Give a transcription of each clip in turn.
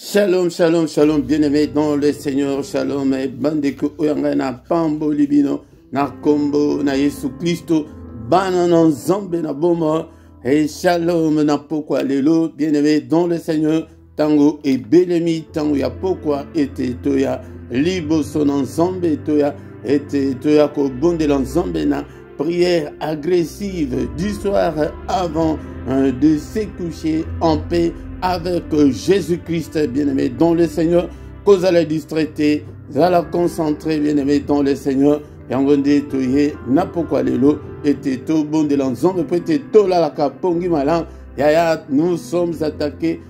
Shalom, shalom, shalom, bien-aimés dans le Seigneur, shalom, et bandeko oyanga na pambo libino, na kombo, na Yesu Christo, bana na nzambe na boma, et shalom na pokwa lelo, bien-aimés dans le Seigneur, tango et belemi, tango ya pokwa, ete toya, libo son nzambe toya, ete toya ko bonde nzambe na, prière agressive du soir avant de se coucher en paix avec Jésus-Christ, bien-aimé dans le Seigneur, cause à la distraiter, à la concentrer, bien-aimé dans le Seigneur, et en gondé toye, n'a pourquoi lelo, et to bon de l'ensemble, peut-être to la kapongi malan, yaya, nous sommes attaqués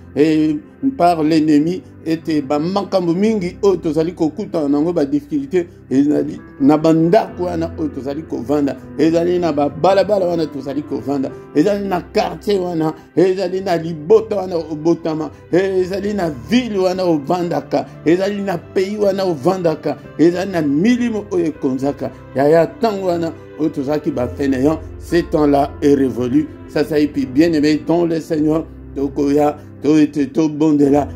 par l'ennemi, et ba makambo mingi o tozali kokuta nango ba difficulté ezali na banda kwana o tozali kovanda ezali na ba balabala wana tozali kovanda ezali na quartier wana ezali na libota wana obotama ezali na ville wana ovandaka ezali na pays wana ovandaka ezali na milimo o ekonzaka yaya tango wana o tozaki ba fainéant. Ce temps-là est révolu. Ça y est, bien aimé dans le Seigneur. Tokoya, tout bon de là.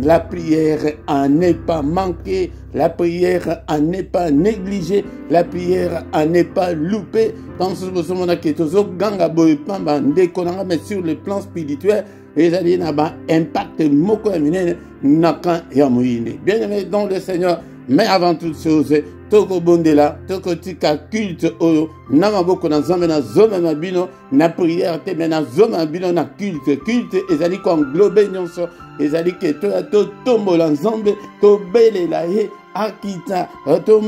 La prière en n'est pas manquée, la prière en n'est pas négligée, la prière en n'est pas loupée. Dans ce moment là, mais sur le plan spirituel, les alliés n'ont pas impact moko nakan ya moyinde. Bien aimé dans le Seigneur, mais avant toute chose, toko bondela, toko tika culte oyo, nama boko na zambe na zoma mabino, na prière te, mais na zoma mabino na culte, culte, ezali ko englobe nyonso, ezali ke to tombo la zambe, to bele la ye, akita, to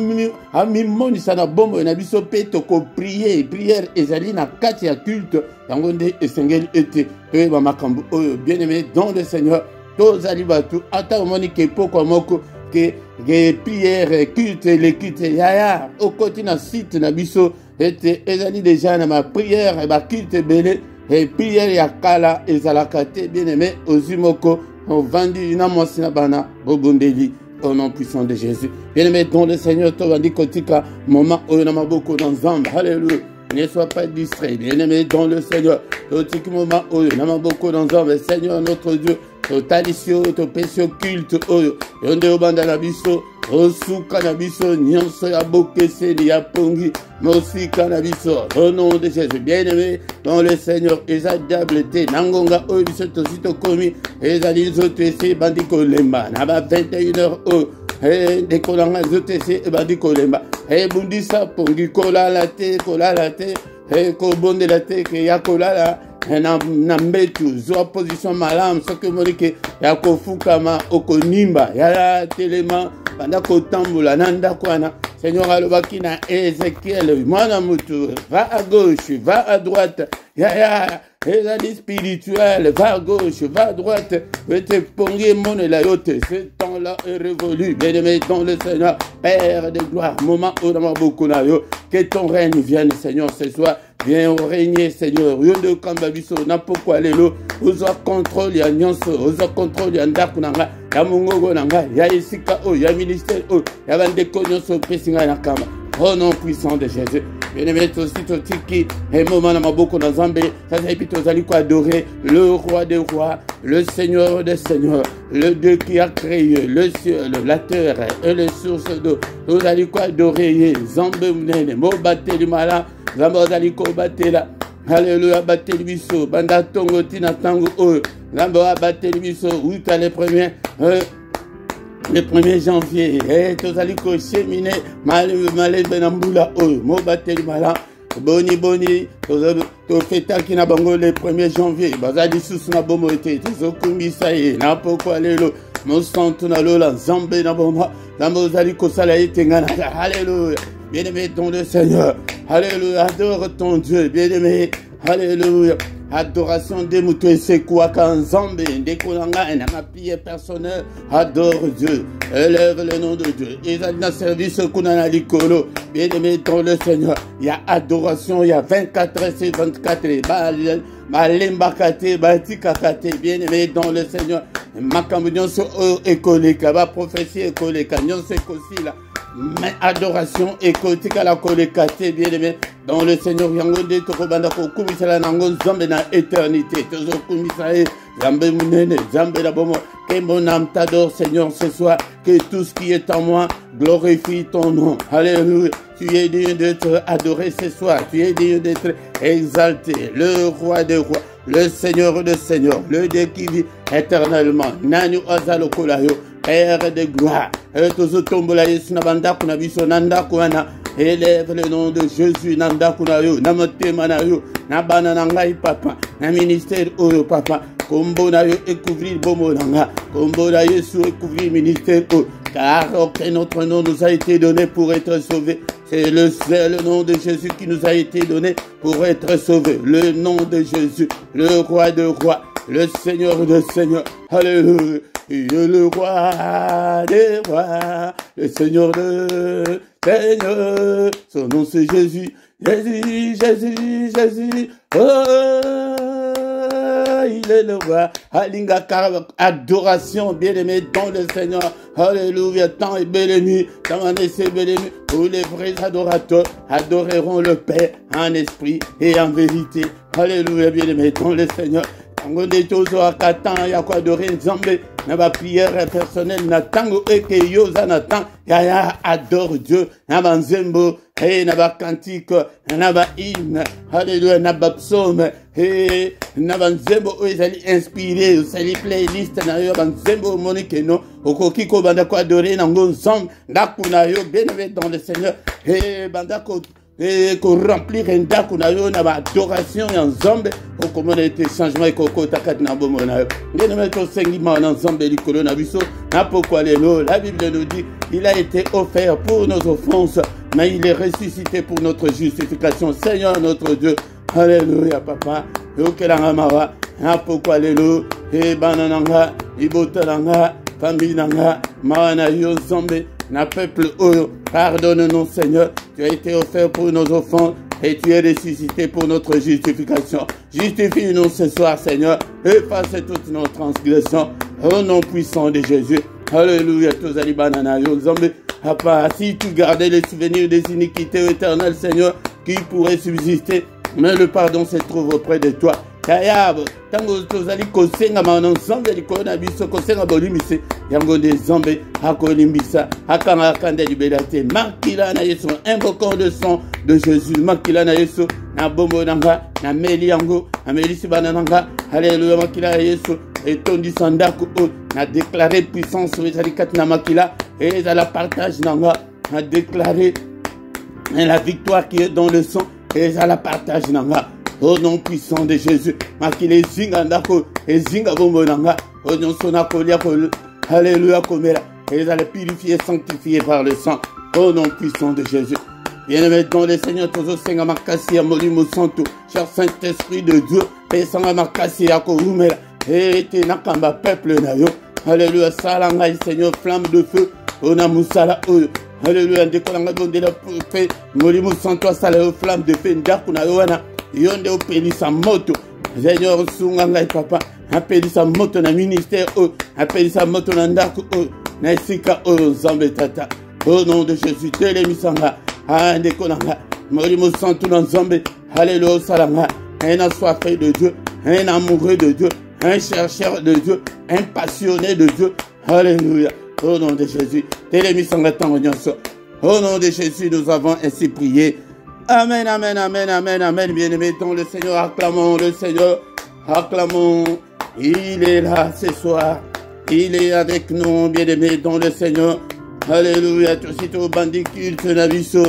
amimoni na bombo na biso pe toko prier, prière ezali na kati ya culte, yango nde esengeli ete, to ba makambo oyo, bien aimé dans le Seigneur, to zali batu, ata omoni ke poko moko, que prière, culte, les cultes, yaya, au côté na site na biso, et ezali déjà na ma prière, et ma culte belé, et prière yakala, et zalakate, bien aimé, ozumoko, au vendu, na monsina bana, bobundeli, au nom puissant de Jésus. Bien aimé, dans le Seigneur, to vandi kotika, moment où on a beaucoup d'ensemble, alléluia. Ne sois pas distrait, bien aimé, dans le Seigneur, kotika moment où on a beaucoup d'ensemble, Seigneur notre Dieu, totalisio, topesio culte oyo, yonde obanda na biso, osuka na biso, nyonso ya bokeseni ya pongi, mosika na biso, au nom de Jésus, bien-aimé, dans le Seigneur, eza diable te, nangonga oyo biso tosito komi, eza lizoto ese bandiko lemba, na ba 21h oyo, dekolanga zoto ese bandiko lemba, bundisa pongi kolala te, kobonde la te, ke ya kolala, na mbetu zo position malam soki monike ya kofukama okonimba ya telema banda kotambola na ndako wana. Seigneur alobaki na Ézéchiel, mwana mutu, va à gauche, va à droite, ya ezali spirituel, va à gauche, va à droite, te pongi mone la yote. Ce temps-là est révolu, bien-aimé dans le Seigneur, Père de gloire, moment où on a beaucoup na yo, que ton règne vienne, Seigneur, ce soir. Viens régner, Seigneur. Yondo kambabiso na pourquoi lelo ozo contrôle ya nyonso, ozo contrôle ya ndako nanga, ya mungogo nanga, ya isika o, ya ministère o, ya bandeko nyonso pesinga na kama. Au nom puissant de Jésus. Bien-aimé, aussi tiki, et moment na maboko na zambe, ça c'est plutôt zali ko adorer le roi des rois, le Seigneur des seigneurs, le Dieu qui a créé le ciel, la terre et les sources d'eau. Nous allons ko adorer zambe mnene, mo bateli mala. Zamba zaliko batela, alléluia, bateli biso, banda tongo tina tango o, zamba bateli biso, où t'as les premiers, le 1er janvier, tous aliko cheminer, malé benambula o, mo bateli mala, boni, to feta ki na bango le 1er janvier, bazali sous na bomo ete, zokumbi saye, na poko lelo, mo santu na lola, zambe na bomba, zamba zaliko sala ete ngana, alléluia. Bien-aimé dans le Seigneur, alléluia, adore ton Dieu, bien-aimé, alléluia, adoration de Moutou Sekouaka quand Zambé, Dekolanga, et ma prière personnelle, adore Dieu, élève le nom de Dieu, et dans le service Kunana Likolo, bien-aimé dans le Seigneur, il y a adoration, il y a 24 heures, c'est 24 heures, Malembakate, Batikakate, bien-aimé dans le Seigneur, Makambu Nyonso Ekoleka, va prophétie Ekoleka, Nyonso Ekosila, mais adoration et côté la collecate bien-aimé dans le Seigneur Yangonde Tokobanda Kokumisala Nango Zambe na éternité Tozo Kumisae Zambe Munene Zambe la Bomo que mon âme t'adore Seigneur ce soir que tout ce qui est en moi glorifie ton nom. Alléluia. Tu es digne d'être adoré ce soir. Tu es digne d'être exalté. Le roi des rois, le Seigneur des seigneurs, le Dieu qui vit éternellement. Nanu Azalo Kolayo, Père de gloire. Tozo Tombola Yesu Nabanda Kunabiso Nanda Kuana. Élève le nom de Jésus Nanda Kunayo. Namote Manayo. Nabana Nangai Papa. Na ministère Oyo Papa. Kombo na yo et couvrir Bomo Nanga. Kombo na Yesu et couvrir ministère Oyo. Car notre nom nous a été donné pour être sauvé. C'est le seul nom de Jésus qui nous a été donné pour être sauvé. Le nom de Jésus, le roi de rois, le Seigneur de seigneurs. Alléluia. Le roi des rois, le Seigneur de seigneurs. Son nom c'est Jésus. Jésus, Jésus, Jésus. Oh, il est le roi. Alinga adoration, bien-aimé dans le Seigneur. Alléluia, tant et belle nuit, tant en essai belle nuit. Tous les vrais adorateurs adoreront le Père en esprit et en vérité. Alléluia, bien-aimé dans le Seigneur. Tango de tozo akatan ya kwa adorer Nzambe na ba prière personnelle na tango eke yoza na tan ya adore Dieu na ba nzembo hey na ba cantique na ba hymne alléluia na ba psaume hey na ba nzembo ezali inspiré ezali playlist na yo ba nzembo monique no okoki ko banda kwa adorer na Nzambe ndakuna yo bien-aimé dans le Seigneur hey banda ko et qu'on remplir un daku na yo na ba adoration en Nzambe au comment était changement et koko takat na bomo na yo ngene meto sengi ma na Nzambe likolo na biso na pourquoi lelo la Bible nous dit il a été offert pour nos offenses mais il est ressuscité pour notre justification. Seigneur notre Dieu, alléluia papa yo kelanga mawa na pourquoi lelo e banananga ibotalanga famille nanga mawana yo Nzambe na peuple oyo, pardonne-nous Seigneur, tu as été offert pour nos offenses et tu es ressuscité pour notre justification. Justifie-nous ce soir Seigneur, efface toutes nos transgressions, au nom puissant de Jésus. Alléluia, tous les bananas, Papa, si tu gardais les souvenirs des iniquités éternelles Seigneur, qui pourraient subsister, mais le pardon se trouve auprès de toi. Kayab, tango tozali kosenga mana Nzambe likolo na biso kosenga bolimise yango de Nzambe akolimbisa akanga kande libela te makila na Yesu invoquant le sang de Jésus makila na Yesu na bombo nanga na meli yango na melisi bana nanga alléluia makila na Yesu etondi sandaku na déclarer puissance ezali kati na makila et à la partage nanga na déclarer la victoire qui est dans le sang et à la partage nanga. Au nom puissant de Jésus, makile zinga ndako ezinga bombo nanga au nom sona kolia kol alléluia komela et allez purifier sanctifier par le sang au nom puissant de Jésus. Bien-aimé dans le Seigneur tozo senga makasi ya molimo santo cher Saint-Esprit de Dieu pesanga makasi ya korumela et te nakamba peuple na yo alléluia salanga Seigneur flamme de feu ona musala oyo alléluia ndekolanga bondela pe molimo santo sala flamme de feu ndaku na yo wana yonde opelisa moto Seigneur sunga ngai papa apelisa moto na ministère apelisa moto na ndako na esika Nzambe tata au nom de Jésus telemisanga ndeko nanga molimo santo na Nzambe alléluia salanga un assoiffé de Dieu un amoureux de Dieu un chercheur de Dieu un passionné de Dieu alléluia au nom de Jésus telemisanga tango nyonso au nom de Jésus nous avons ainsi prié. Amen, amen, amen, amen, amen. Bien-aimés dans le Seigneur, acclamons le Seigneur, acclamons. Il est là ce soir. Il est avec nous, bien-aimés dans le Seigneur. Alléluia. Tout de suite au bandit culte nabiso.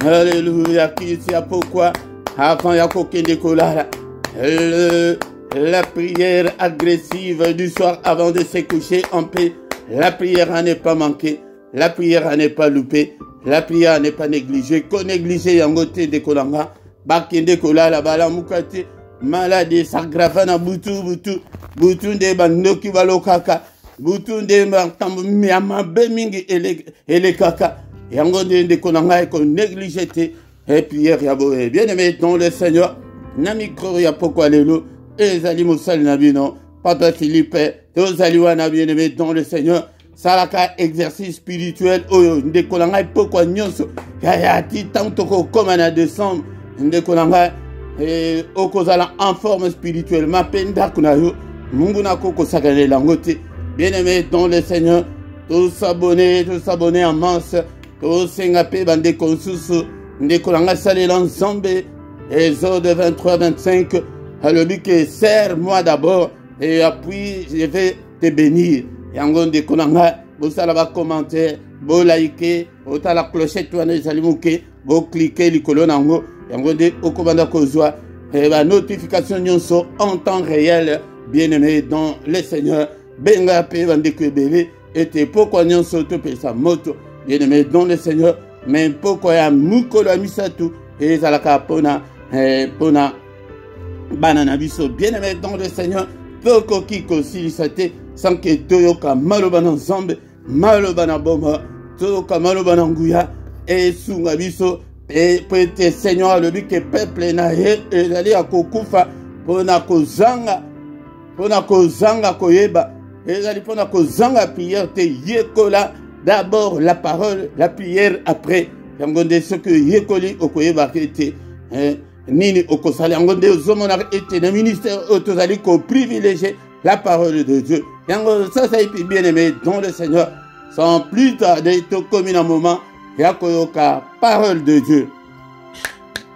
Alléluia. Qui sait pourquoi? Avant Yakokende Kolara. La prière agressive du soir avant de se coucher en paix. La prière à ne pas manquer. La prière à ne pas louper. La prière n'est pas négligée. Qu'on néglige yangote de kolanga. Bakende kolala bala mukate. Maladie s'aggravana butu de bandoki balokaka. Butu de miyama bemingi ele kaka. Yangote de kolanga et qu'on néglige te. Et prière yaboé. Bien aimé dans le Seigneur. Namikro ya poko alelo. Et zali moussal nabino. Papa Philippe. Tozaliwa na bien aimé dans le Seigneur. salaka exercice spirituel oyo ndeko ngai pokwa nyonso ya ti tanto ko comme en décembre ndeko ngai okozala en forme spirituellement penda kuna yo mungu na koko sakane lango te. Bien-aimé dans le Seigneur, tous s'abonner en masse, tous s'engaper bande konsusu ndeko ngai salela nzambe. Exode 23-25, le but que serre-moi d'abord et puis je vais te bénir. Yango ndeko ngai bosala ba commentaire, bo liker, ota la clochette wana ezalimuke, bo cliquer likolo nango. Yango nde okobanda kozwa la notification nyonso en temps réel. Bien-aimé dans le Seigneur, benga pe bandeko ebele ete pokwa nyonso to pesa moto. Bien-aimé dans le Seigneur, mais pokwa ya mukolo ya misatu ezalaka pona banana biso. Bien-aimé dans le Seigneur, poko kiko silisate sans que toyoka maloba na nzambe, maloba na boma, toyoka maloba na nguya et sunga biso et peut-être Seigneur le but que peuple na ye ezali akokufa pona kozanga koyeba ezali pona kozanga prière te yekola d'abord la parole, la prière après. Yango nde ce que yekoli okoyeba te nini okosala yango nde ozomona ete na ministère otozali ko privilégier la parole de Dieu. Yango ça bien-aimé dans le Seigneur, sans plus tarder tokomi na moment ya koyoka parole de Dieu.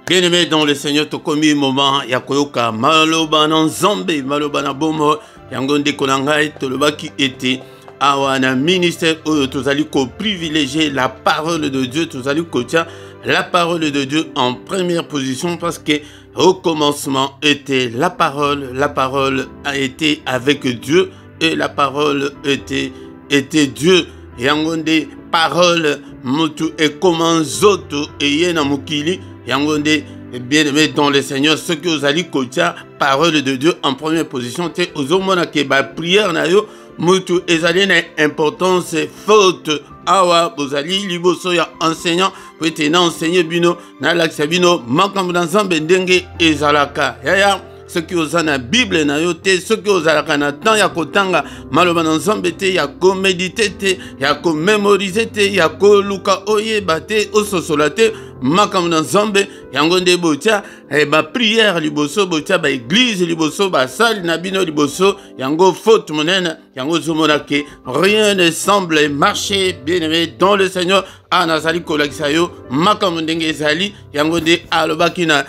Bien-aimé dans le Seigneur, tokomi moment ya koyoka maloba na nzambe, maloba na bomo. Yango nde konangai tolobaki ete awana ministère oyo tozali ko privilégier la parole de Dieu, tozali ko tia la parole de Dieu en première position parce que au commencement était la parole a été avec Dieu et la parole était Dieu. Yango nde parole mutu et comment zoto et yena mukili. Yango nde bien-aimé dans le Seigneur, ce que vous allez kotia parole de Dieu en première position, c'est ozomona ke ba prière na yo mutu ezali na importance faute awa bozali liboso ya enseignant peut na enseigner bino na laksa bino makambo na nzambe ndenge ezalaka yaya ce qui oza na Bible na yo te, ce qui ozalaka na temps ya kotanga maloba na nzambe te, ya ko méditer te, ya ko mémoriser te, ya ko luka oyeba te, ososola te makambo na nzambe. Yango nde botia ba prière liboso, botia ba église liboso, ba salle na bino liboso. Yango faute monene, yango zomona ke rien ne semble marcher. Bien-aimé dans le Seigneur, anazali kolakisa yo makambo ndenge ezali. Yango nde alobaki na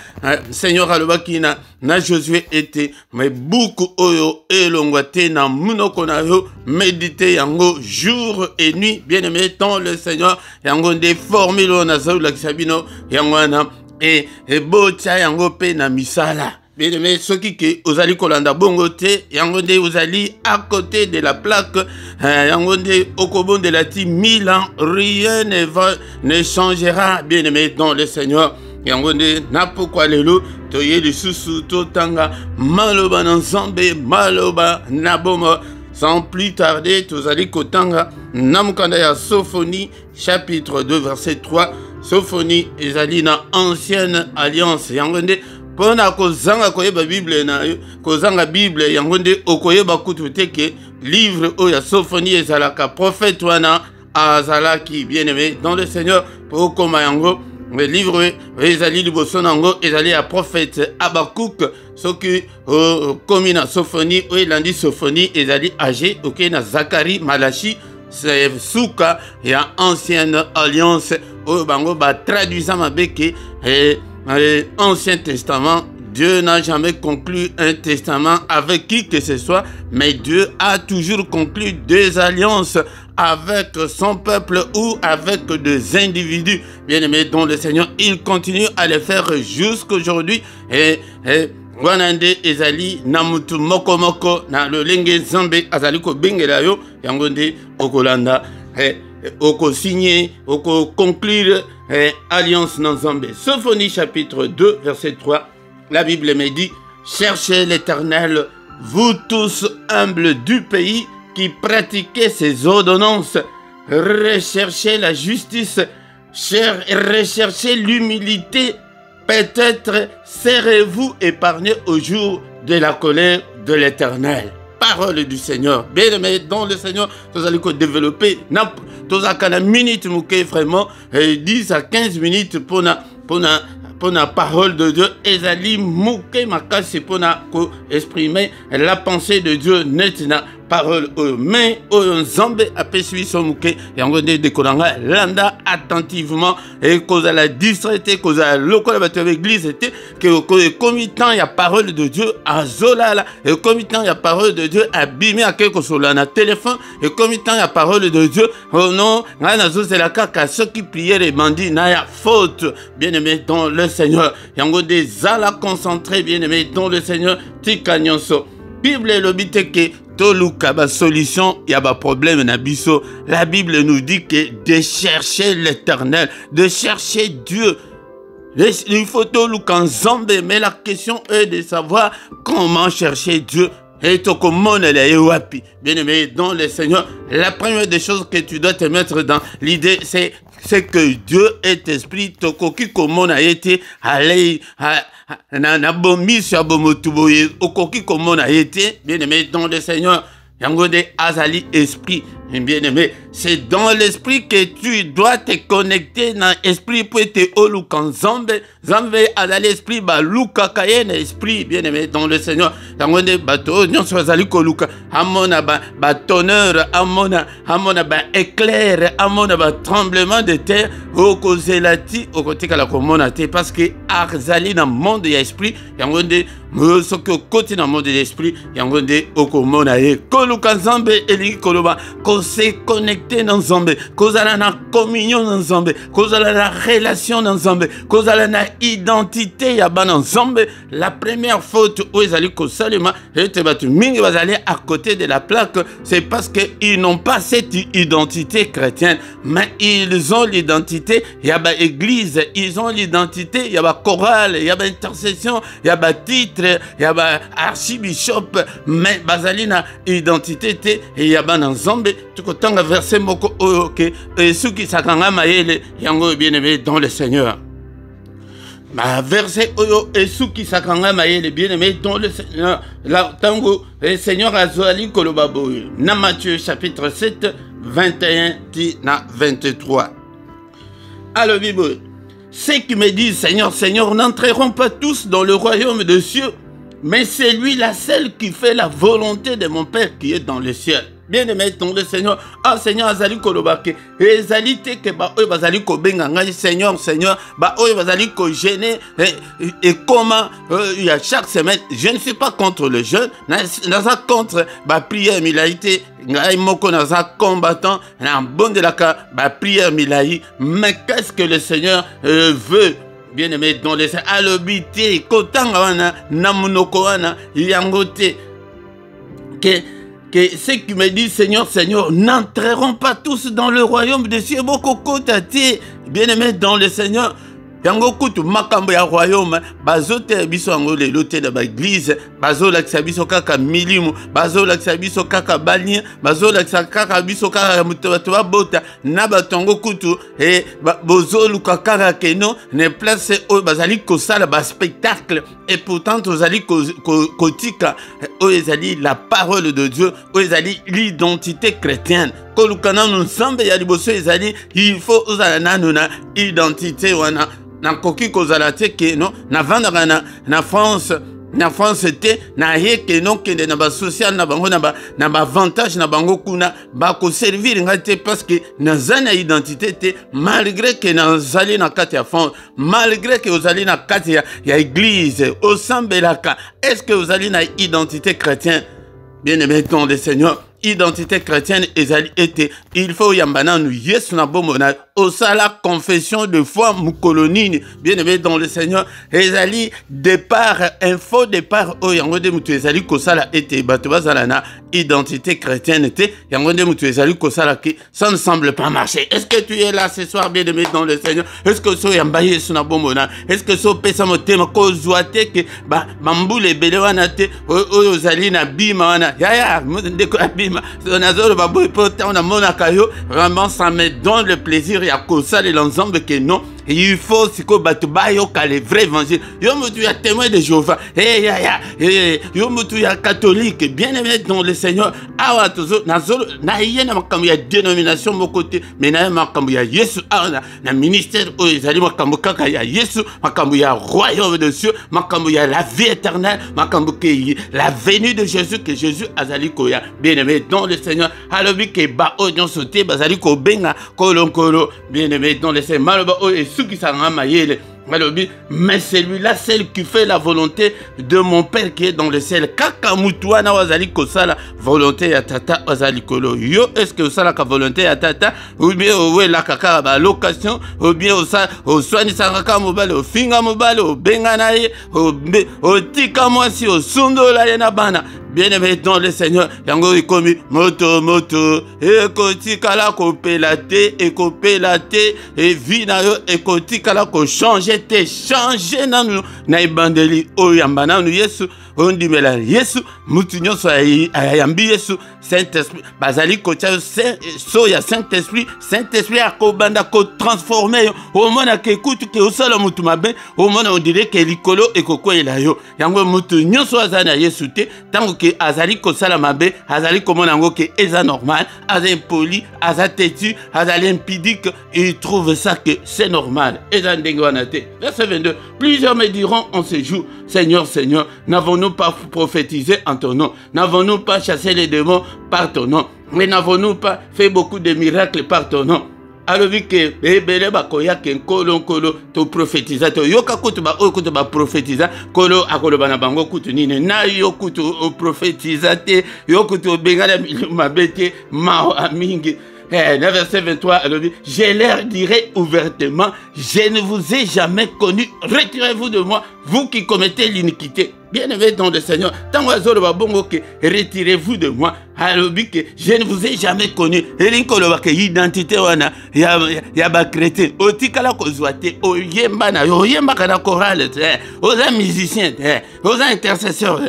Seigneur alobaki na Josué était mais beaucoup oyo elongwa te na munoko na yo méditer yango jour et nuit. Bien-aimé dans le Seigneur, yango nde formule na zaulu lakisa bino yango na et botia yango pe na misala. Bien-aimé, ce qui est ozali kolanda bongo te, yango nde ozali à côté de la plaque, yango nde okobon de la ti 1000 ans, rien ne changera. Bien-aimé dans le Seigneur, yango nde na pourquoi lelo toye lisusu totanga maloba na nzambe, maloba na bomo. Sans plus tarder, tozali kotanga namukanda ya Sophonie chapitre 2 verset 3. Sophonie ezali na ancienne alliance. Yango nde pona kozanga koyeba Bible na yo, kozanga Bible yango nde okoyeba kutu teke livre o ya Sophonie ezalaka prophète wana azalaki. Bien-aimé dans le Seigneur, pour koma yango le livre ezali liboso nango ezali ya prophète Habakkuk. Soki komi na Sophonie o elandi Sophonie ezali âgé ok na Zacharie, Malachi, c'est suka ya ancienne alliance oyo bango ba traduisant mabeke Ancien Testament. Dieu n'a jamais conclu un testament avec qui que ce soit, mais Dieu a toujours conclu des alliances avec son peuple ou avec des individus. Bien-aimés dans le Seigneur, il continue à le faire jusqu'aujourd'hui. Et Wanande ezali namutu moko moko na lolenge nzambe azali ko bengela yo yango nde okolanda oko signer oko conclure alliance na nzambe. Sophonie chapitre 2 verset 3, la Bible me dit: cherchez l'Éternel, vous tous humbles du pays qui pratiquez ses ordonnances, recherchez la justice, recherchez l'humilité. Peut-être serez-vous épargnés au jour de la colère de l'Éternel. parole du Seigneur. Bien aimé dans le Seigneur, vous allez développer tous à minute vraiment 10 à 15 minutes pour la parole de Dieu. Ezali mouké makasi pour exprimer la pensée de Dieu nettement. Parole mais Nzambe apesui somuke yango de dekolanga landa attentivement et cause à la distraité cause à lokola bato l'église était que comitant ya parole de Dieu à zolala et comitant ya parole de Dieu à bimé à quelque chose là na téléphone et comitant ya parole de Dieu oh non ngana zo c'est la kaka ceux qui priaient les bandits na ya faute bien aimé dans le Seigneur yango des ala concentrés bien aimé dans le Seigneur tikanyonso Bible le biteke toluka ba solution ya ba problème na biso. La Bible nous dit que de chercher l'Éternel, de chercher Dieu. Il faut toluka nzambe, mais la question est de savoir comment chercher Dieu. Et bien aimé dans le Seigneur, la première des choses que tu dois te mettre dans l'idée, c'est que Dieu est esprit. Tokoki comment a été allé na bomi sur bomotuboye okoki comment a été bien aimé dans le Seigneur. Yangode azali esprit. Bien aimé, c'est dans l'esprit que tu dois te connecter dans l'esprit pour te olukan zambe. Zambe azali esprit ba luka kayene esprit bien aimé dans le Seigneur. Yangode bato nyonso azali koluka amona ba tonnerre amona ba éclair amona ba tremblement de terre okozelati okotika la komona te parce que azali dans monde ya esprit yangode ce que côté dans monde de l'esprit yangode okomona ye koluka zambe eli koloba se connecter dans Nzambe, kozala na communion dans Nzambe, kozala na relation dans Nzambe, kozala na identité ya ba Nzambe. La première faute où ils allaient kosalema ete batu mingi bazali à côté de la plaque, c'est parce que ils n'ont pas cette identité chrétienne, mais ils ont l'identité ya ba église, ils ont l'identité ya ba chorale, ya ba intercession, ya ba titre, ya ba archibishop, mais bazali na identité te ya ba Nzambe. Tukotanga verset moko ok et ceux qui sakanga mayele yango bien aimé dans le Seigneur. Ma verset oyo et ceux qui sakanga mayele bien aimé dans le Seigneur. La tango le Seigneur azali kolobabo na Matthieu chapitre 7 21 na 23. Alors Bible, ceux qui me disent Seigneur Seigneur n'entreront pas tous dans le royaume des cieux, mais c'est lui la seule qui fait la volonté de mon Père qui est dans le ciel. Bien aimé dans le Seigneur, ah Seigneur azali kolobake, ezali te ke ba oyo bazali ko benga ngai Seigneur Seigneur, ba oyo bazali ko gêner et comment il y a chaque semaine, je ne suis pas contre le jeûne, naza contre ba prière milaïté, ngai moko naza combattant, na bon de la ka ba prière milaï, mais qu'est-ce que le Seigneur veut? Bien aimé dans le Seigneur, alobité kotanga wana na munoko wana yangote que ceux qui me disent Seigneur, Seigneur, n'entreront pas tous dans le royaume des cieux. Beaucoup côté, bien aimé dans le Seigneur. Yango kutu makambo ya royaume bazote biso yango le lote de l'église bazola kisabiso kaka milimu bazola kisabiso kaka balien bazola kaka biso kaka muto bota na batongo kutu et bozolu kaka keno ne place o bazali ko sala ba spectacle et pourtant ozali kotika o ezali la parole de Dieu o ezali l'identité chrétienne kolukana nzambe ya liboso ezali il faut ozala na identité wana na koki kozala te ke no na vandaka na France te na yeke no kende na ba social na bango na ba avantage na bango kuna ba ko servir ngate parce que na zana identité te malgré que na zali na kati ya France malgré que ozali na kati ya église osambelaka est-ce que ozali na identité chrétienne bien aimé dans le Seigneur identité chrétienne ezali ete il faut yambana nu yesu na bomona osala confession de foi mukolonini bien aimé dans le Seigneur ezali départ un faux départ o yango de mutu ezali kosala ete bato bazala na identité chrétienne te yango de mutu ezali kosala ki ça ne semble pas marcher. Est-ce que tu es là ce soir bien aimé dans le Seigneur? Est-ce que so yamba yesu na bomona? Est-ce que so pesa motema ko zoate ke ba mbule bele wana te o ozali na bima wana ya ndeko vraiment ça me donne le plaisir ya kosala l'ensemble que non il faut siko bato bayoka le vrai évangile. Yo mutu ya témoin de Jéhovah. Yo mutu ya catholique. Bien aimé dans le Seigneur. Awa tozo na yena makambo ya dénomination mon côté. Mais na makambo ya Yesu na ministère o ezali makambo kaka ya Yesu, makambo ya royaume de Dieu, makambo ya la vie éternelle, makambo ke la venue de Jésus que Jésus azali koya. Bien aimé dans le Seigneur. Alobi ke ba o nyon sauté bazali ko benga kolonkolo. Bien aimé dans le Seigneur. Maloba o esu ki sa mayele. Mais celui-là, celle qui fait la volonté de mon Père qui est dans le ciel. Kaka mutuana wazali kosala volonté ya tata wazali kolo. Yo, est-ce que osala ka volonté ya tata ou bien owe la kaka ba location ou bien o soigni sangaka mobile o finga mobile o benga na ye o tika mwasi o sundo la yena bana. Bien-aimé dans le Seigneur, yango ikomi moto ekotikala ko pelate ekopelate e vina yo ekotikala ko changer te changer nanu na ibandeli o yambana nu Yesu ondimela Yesu mutu nyonso ayambi Yesu Saint-Esprit bazali ko tia so ya Saint-Esprit akobanda ko transformer au mona ke kutu ke osala mutu mabe au mona on dirait que likolo ekokwela yo yango mutu nyonso azana Yesu te tango que azali kosala mabe azali komona ngo que eza normal azali impoli azali têtu azali impudique il trouve ça que c'est normal eza ndenge wana te. Verset 22. Plusieurs me diront en ce jour, Seigneur, Seigneur, n'avons-nous pas prophétisé en ton nom? N'avons-nous pas chassé les démons par ton nom? Mais n'avons-nous pas fait beaucoup de miracles par ton nom? Alors que bébé bakoya ken kolo to prophétisa to yoka kutu ba prophétisa kolo akolo bana bango kutu nine na yo kutu o prophétisa te yokutu bengala mabete ma amingi. Verset 23, alors dit, je leur dirai ouvertement, je ne vous ai jamais connu, retirez-vous de moi, vous qui commettez l'iniquité. Bien-aimé dans le Seigneur, tant que retirez-vous de moi, alors que je ne vous ai jamais connu. Et identité wana ya ba chrétien, otikala kozwate, oyemba na oyemba kana chorale, oza musicien, oza intercesseur,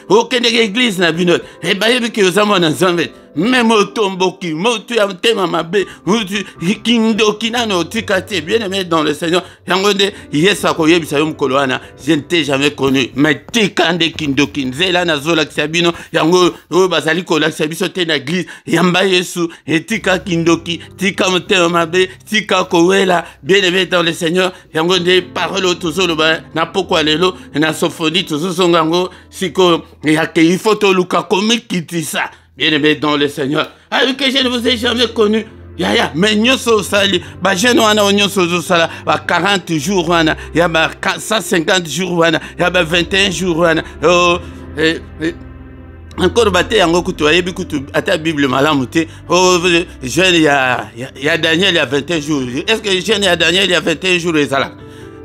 okende église na bino, et ba yebi ke oza mona nzambe. Même au tomboki, motu ya tema mabe, motu kindoki nano tikate, bien-aimé dans le Seigneur, yangonde yesa ko yebisa yo mukolo wana, je ne t'ai jamais connu, mais tikande kindoki nzela na zola kisabino, yango o bazali ko la kisabiso te na église, yamba Yesu, etika kindoki, tika mutema mabe, tika kowela, bien-aimé dans le Seigneur, yangonde parole tozolo ba na poko lelo, na sophonie tozosongango, siko yake ifoto luka komikitisa. Bien-aimé dans le Seigneur, avec que je ne vous ai jamais connu. Mais nyonso sali, ba jeune wana nyonso sala, ba 40 jours wana, ya ba 150 jours wana, ya ba 21 jours wana. Encore bate yango kutu ayebi kutu ata Bible malamu te. Jeune ya Daniel ya 21 jours. Est-ce que jeune ya Daniel ya 21 jours ezala?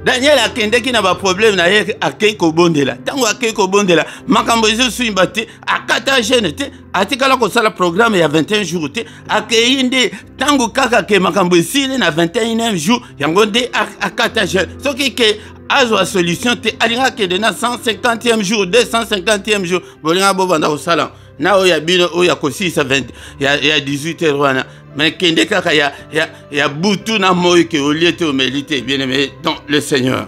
Daniel akende ki na ba problème na ye akei ko bondela. Tango akei ko bondela, makambo ezo suimba te, akata jeune te, atikala ko sala programme ya 21 jours te, akei nde tango kaka ke makambo esile na 21e jour, yango nde akata jeune. Soki ke azwa solution te alinga ke de na 150e jour, 250e jour, bolinga bo banda ko sala. Na oya bino oya ko 6 à 20 ya 18h wana. Mais kende kaka ya butu na moyo ke oliete o melite bien-aimé dans le Seigneur.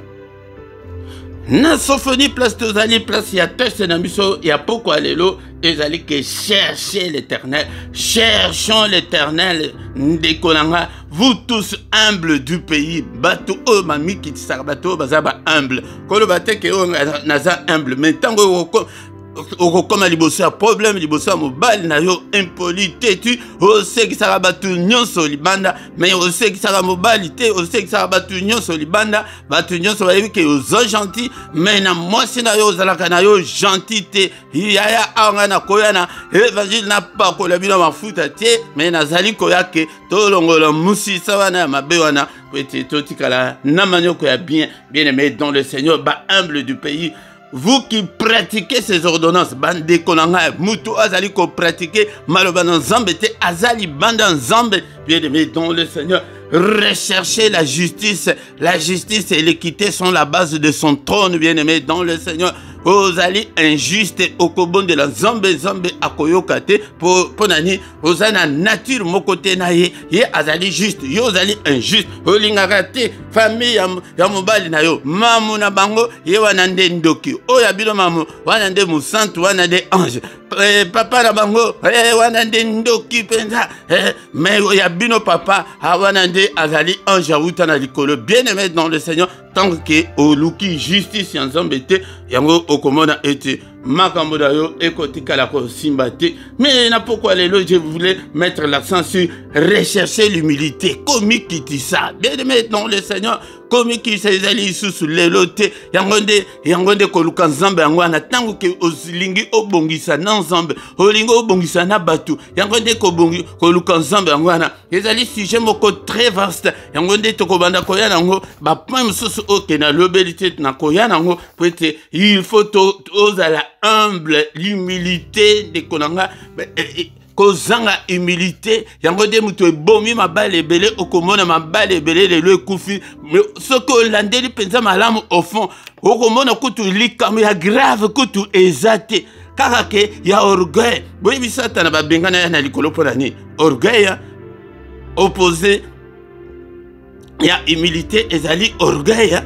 Na sophonie place tozali place ya test na biso ya poko alelo ezali que chercher l'Éternel, cherchons l'Éternel ndekolanga vous tous humbles du pays bato o mami ki tsaka bato bazaba humble kolo bateke o naza humble mais tango okokoma liboso ya problème liboso ya mobali na yo impolite tu osekisaka bato nyonso libanda mais osekisaka mobali te osekisaka bato nyonso libanda bato nyonso bayebi ke ozo gentil mais na mwasi na yo ozalaka na yo gentil te yaya awa na koya na évangile na pakola bino mafuta te mais nazali koya ke tolongola musisa wana ya mabe wana po ete totikala na manioko ya bien-aimé dans le Seigneur ba humble du pays. Vous qui pratiquez ces ordonnances, bande konanga, mutu azali ko pratiquer malobana nzambe te azali banda nzambe, bien-aimé dans le Seigneur. Recherchez la justice et l'équité sont la base de son trône, bien-aimé dans le Seigneur. ozali injuste okobondela nzambe nzambe akoyoka te po nani oza na nature moko te na ye azali juste yo ozali injuste olingaka te famille ya mobali na yo mamu na bango ye wana nde ndoki oyo ya bino mamu wana nde mosantu wana nde ange papa na bango wana nde ndoki mpenza mais ya bino papa wana nde azali ange awuta na likolo bien aimé dans le Seigneur tant que oluki justice ya nzambe te yango okomona ete makambo na yo ekotikala kosimba te. Mais na pourquoi lelo je voulais mettre l'accent sur rechercher l'humilité komi kitisa bien aimé dans le Seigneur komi kitisa ezali susu lelo te yango nde koluka nzambe yango na tango ke olingi obongisa na nzambe olingi obongisa na batu yango nde koluka nzambe yango na ezali sujet moko très vaste yango nde tokobanda koya nango ba point mosusu oke na lobelité na koya nango peut-être il faut ozala humble l'humilité de konanga kozanga humilité yango de mutu ebomi mabale ebele okomona mabale ebele lelo ekufi soki olandeli mpenza malamu au fond okomona kutu likambo ya grave kutu eza te kaka ke ya orgueil boyebi satana babengana ya na likolo mpo na nini orgueil opposé ya humilité ezali orgueil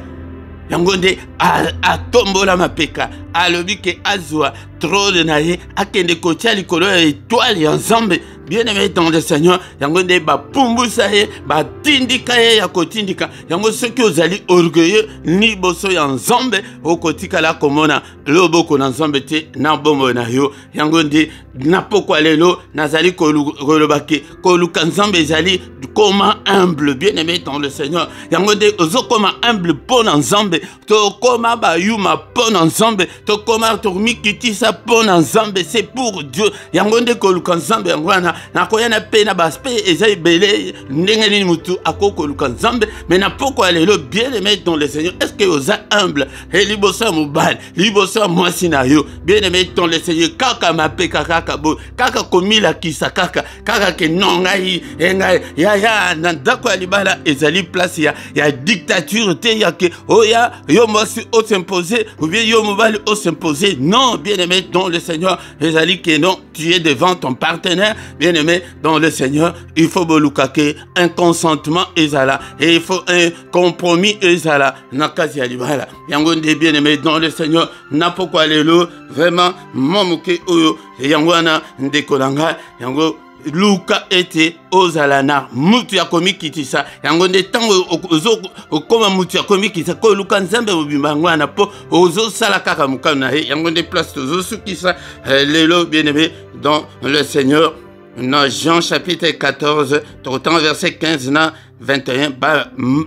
yango nde atombola mapeka alobi ke azwa trône na ye akende kotia likolo ya étoile ya nzambe bien aimé dans le Seigneur yango nde bapumbusa ye batindika ye ya kotindika yango soki ozali orgueilleux liboso ya nzambe okotikala komona loboko na nzambe te na bombo na yo yango nde na pokwa lelo nazali kolobake koluka nzambe ezali koma humble bien aimé dans le Seigneur yango nde ozokoma humble mpo na nzambe tokoma bayuma mpo na nzambe tokoma tomikitisa mpo na nzambe c'est pour Dieu yango nde koluka nzambe yango wana nakoya na pe na baspe eza ebele ndenge nini mutu akokoluka nzambe mais na pokwa lelo bien aimé dans le Seigneur est-ce que oza humble et liboso mobile liboso mwasi na yo bien aimé dans le Seigneur kaka mapeka kaka bo kaka komila kisa kaka ke non ngai ya na ndako ya libala ezali place ya dictature te ya ke oya yo mwasi o s'imposer ou bien yo mobile o s'imposer non bien aimé dans le Seigneur ezali que non tu es devant ton partenaire bien aimé dans le Seigneur il faut bolukake un consentement ezala et il faut un compromis ezala na kasi ya libala yango nde bien aimé dans le Seigneur na pokwa lelo vraiment momuke oyo yango wana ndekolanga yango luka ete ozala na mutu ya komikitisa yango nde tango okoma mutu ya komikitisa ko luka nzambe mobimba yango wana po ozosala kaka mokano na ye yango nde place tozosukisa lelo bien aimé dans le Seigneur dans Jean chapitre 14 tokotango verset 15 na 21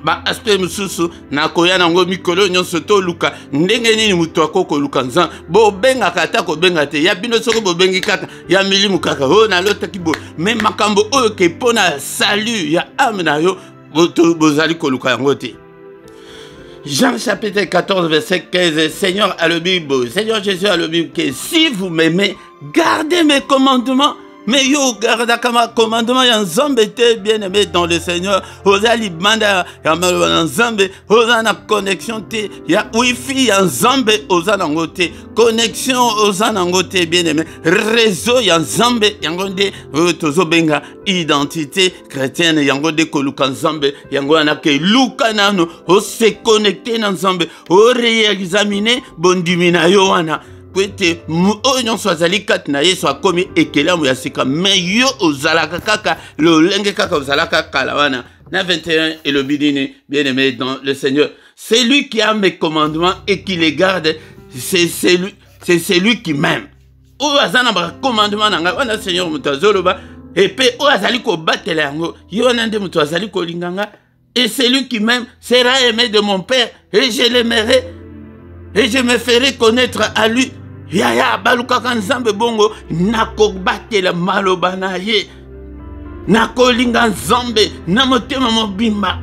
ba aspect mususu na koya nango mikolo nyonso to luka ndenge nini mutu akoko luka nzambe bo benga kata ko benga te ya bino soko bo bengi kaka ya milimu kaka na lota kibo mais makambo oyo ke pona salut ya âme na yo bozali ko luka yango te. Jean chapitre 14 verset 15 Seigneur a le Bible Seigneur Jésus a le Bible que si vous m'aimez gardez mes commandements. Mais yo garda kama commandement ya nzambe te bien aimé dans le Seigneur ozali banda ya nzambe ozana connexion te ya wifi ya nzambe ozana ngote connexion ozana ngote bien aimé réseau ya nzambe yango nde tozo benga identité chrétienne yango de koluka nzambe yango anake luka nano o se connecter na nzambe o réexaminer bondimina yo wana kwete oyo nyonso azali kati na Yesu akomi ekelamu ya sika mais yo ozalaka kaka lolenge kaka ozalaka kala wana na 21 et le bidini bien aimé dans le Seigneur c'est lui qui a mes commandements et qui les garde c'est celui qui m'aime oyo azana ba commandement nanga wana Seigneur mutazoloba et pe oyo azali ko batela yango yo nande mutu azali ko linganga et celui qui m'aime sera aimé de mon Père et je l'aimerai et je me ferai connaître à lui. Yaya balukaka nzambe bongo nako batela maloba na ye nako linga nzambe na motema mobimba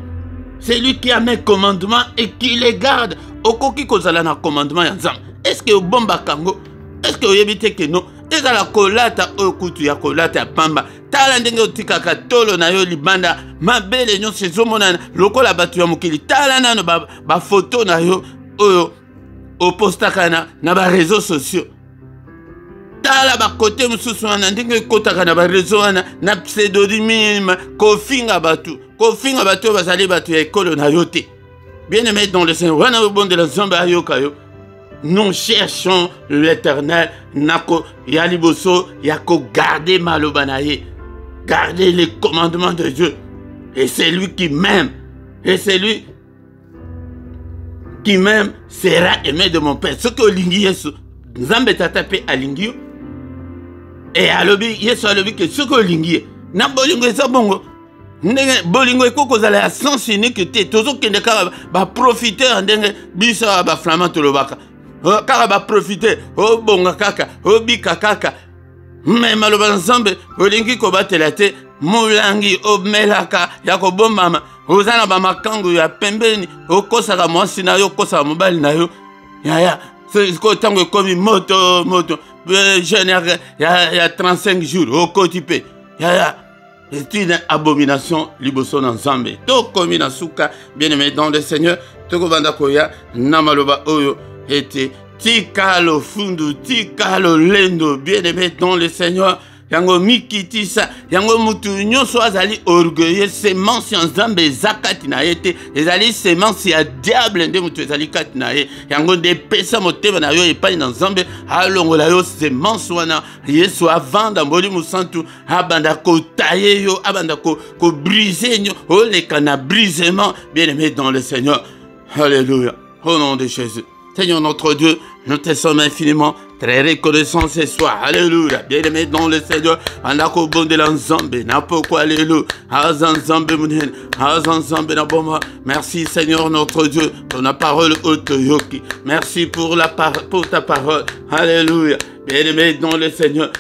c'est lui qui a mes commandements et qui les garde okoki kozala na commandement ya nzambe est-ce que obomba kango est-ce que oyebite ke non ezala kolata okutu ya kolata ya pamba tala ndenge otikaka tolo na yo libanda mabele nyonso ezomonana lokola bato ya mokili tala nano ba photo na yo oyo opostaka na ba réseaux sociaux. Tala ba côté mususu wana ndenge kotaka na ba réseaux wana na pseudonyme kofinga batu bazali batu ya ekolo na yote. Bien-aimés dans le Seigneur, wana bon de la zamba ayoka yo. Nous cherchons l'Éternel, nako ya liboso yako garder malobanaye, garder les commandements de Dieu. Et c'est lui qui m'aime. Et c'est lui qui m'aime sera aimé de mon Père. Ce que Olingi Yesu, Nzambe tata pe alingi. Et alobi Yesu alobi que ce que Olingi na bolingo eza bongo. Ndenge bolingo ekoko zala ya sens unique te. Tozo kende ka ba profiter ndenge biso ba flamand tolobaka. Kaka ba profiter o bonga kaka, o bika kaka. Mais maloba Nzambe Olingi ko batela te. Mulangi omelaka yako bomama ozana ba makangu ya pembeni okosaka mwasi na yo okosaka mobali na yo ya ko tango komi moto jeune ya 35 jours okotipe ya c'est une abomination liboso na Nzambe to komi na suka bien-aimé dans le Seigneur to ko banda koya na maloba oyo ete tikalo fundu tikalo lendo bien-aimé dans le Seigneur. Yango mikitisa, yango mutu nyonso azali orgueilleux, semence ya Nzambe zakati na yete, ezali semence ya diable nde mutu ezali kati na ye. Yango de pesa motema na yo epai na Nzambe, alongola yo semence wana, Yesu avanda mboli musantu, abanda ko tailler yo, abanda ko briser nyo, oleka na brisement, bien-aimé dans le Seigneur. Alléluia. Au nom de Jésus. Seigneur notre Dieu, nous te sommes infiniment très reconnaissants ce soir. Alléluia. Bien-aimé dans le Seigneur. Andako bonde la Nzambe. Na pourquoi alléluia. Azanzambe mounen. Azanzambe na boma. Merci Seigneur notre Dieu pour la parole haute yoki. Merci pour ta parole. Alléluia. Bien-aimé dans le Seigneur,